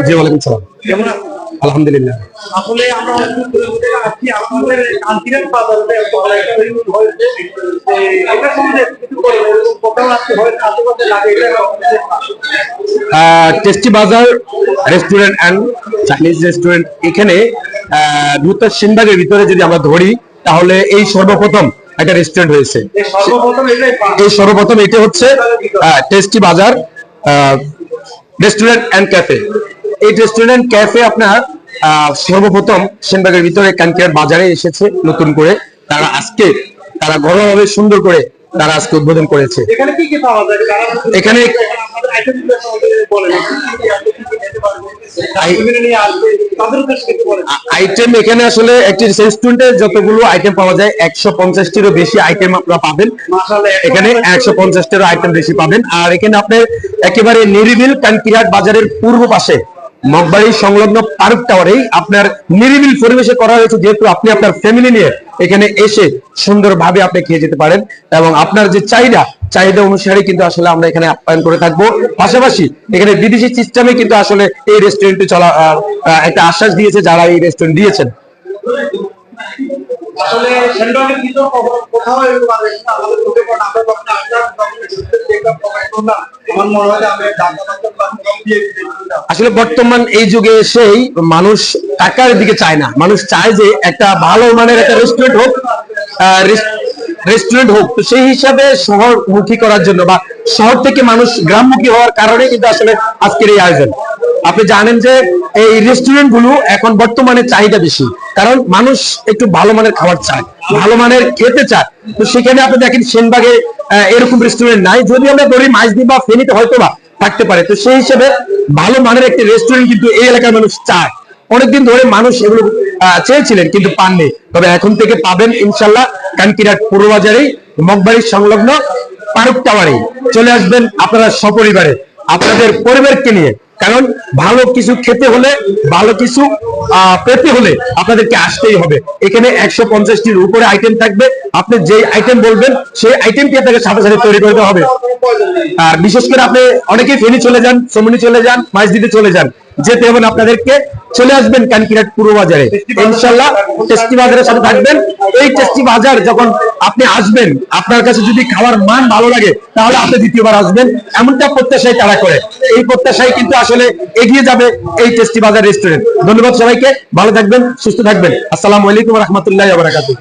জি ওয়ালাইকুম সালাম। কেমন আছেন? আলহামদুলিল্লাহ। আসলে আমরা অনেকদিন ধরে আছি আমাদের কান্তিরাম বাজারে ভালো একটা রিভিউ হয়েছে এটা সম্বন্ধে কিছু বলবেন এরকম কোথাও আজকে হয়েছে আশেপাশে লাগে এটা টেস্টি বাজার রেস্টুরেন্ট অ্যান্ড চাইনিজ রেস্টুরেন্ট এখানে বৃহত্তর সেনবাগের ভিতরে যদি আমরা ধরি তাহলে এই সর্বপ্রথম একটা রেস্টুরেন্ট হয়েছে। এই সর্বপ্রথম এটা হচ্ছে টেস্টি বাজার রেস্টুরেন্ট অ্যান্ড ক্যাফে। এই রেস্টুরেন্ট ক্যাফে আপনার সর্বপ্রথম সেনবাগের ভিতরে কানকিরাট বাজারে এসেছে নতুন করে। তারা ঘরোয়াভাবে সুন্দর করে তারা আজকে উদ্বোধন করেছে। এখানে কি কি পাওয়া যায়? এখানে আমাদের আইটেমগুলো বলেন আইটেম এখানে আসলে একটি রেস্টুরেন্টে যতগুলো আইটেম পাওয়া যায় 150টিরও বেশি আইটেম আপনারা পাবেন। এখানে 150টিরও আইটেম বেশি পাবেন। আর এখানে আপনার একেবারে নিরিবিল কানকিরাট বাজারের পূর্ব পাশে মগবাড়ি সংলগ্ন পার্ক টাওয়ারেই আপনার নিরিবিল পরিবেশে করা হয়েছে, যেহেতু আপনি আপনার ফ্যামিলি নিয়ে এখানে এসে সুন্দরভাবে আপনি খেয়ে যেতে পারেন এবং আপনার যে চাহিদা অনুসারে কিন্তু আসলে আমরা এখানে আপ্যায়ন করে থাকবো। পাশাপাশি এখানে বিদেশি সিস্টেমে কিন্তু আসলে এই রেস্টুরেন্টে চলা একটা আশ্বাস দিয়েছে যারা এই রেস্টুরেন্ট দিয়েছেন। আসলে সেন্ট্রালের কিছু কোথাও এরকম আছে না, আমাদের চোখে পড়ে আমরা যখন আসলাম তখন দেখলাম কমেন্ট করলাম আমার মনে হয় আমি আসলে বর্তমান এই যুগে এসেই মানুষ টাকার দিকে চায় না, মানুষ চায় যে একটা ভালো মানের একটা রেস্টুরেন্ট হোক। তো সেই হিসাবে শহরমুখী করার জন্য বা শহর থেকে মানুষ গ্রামমুখী হওয়ার কারণে কিন্তু আসলে আজকের এই আয়োজন। আপনি জানেন যে এই রেস্টুরেন্ট গুলো এখন বর্তমানে চাহিদা বেশি, কারণ মানুষ একটু ভালো মানের খাবার চায়, ভালো মানের খেতে চায়। তো সেখানে আপনি দেখেন সেনবাগে এরকম রেস্টুরেন্ট নাই, যদি আমরা ধরি মাইজদি বা ফেনীতে হয়তো বা থাকতে পারে। তো সেই হিসেবে ভালো মানের একটি রেস্টুরেন্ট কিন্তু এই এলাকার মানুষ চায়। অনেকদিন ধরে মানুষ এগুলো চেয়েছিলেন কিন্তু পাননি, তবে এখন থেকে পাবেন ইনশাল্লাহ। কানকিরাট পূর্ব বাজারেই মগবাড়ির সংলগ্ন পার্ক টাওয়ারে চলে আসবেন আপনারা সপরিবারে আপনাদের পরিবারকে নিয়ে। কারণ ভালো কিছু খেতে হলে, ভালো কিছু পেতে হলে আপনাদেরকে আসতেই হবে। এখানে 150টির উপরে আইটেম থাকবে, আপনি যে আইটেম বলবেন সেই আইটেমটি আপনাকে সাথে সাথে তৈরি করতে হবে। আর বিশেষ করে আপনি অনেকেই ফেনী চলে যান, সমনি চলে যান, মাইজদিতে চলে যান, যেতে হবে আপনাদেরকে চলে আসবেন কানকিরাট পূর্ব বাজারে। ইনশাল্লাহ টেস্টি বাজারের সাথে থাকবেন। এই টেস্টি বাজার যখন আপনি আসবেন, আপনার কাছে যদি খাওয়ার মান ভালো লাগে তাহলে আপনি দ্বিতীয়বার আসবেন, এমনটা প্রত্যাশাই তারা করে। এই প্রত্যাশাই কিন্তু আসলে এগিয়ে যাবে এই টেস্টি বাজার রেস্টুরেন্ট। ধন্যবাদ সবাইকে, ভালো থাকবেন, সুস্থ থাকবেন। আসসালামু আলাইকুম ওয়া রাহমাতুল্লাহি ওয়া বারাকাতুহু।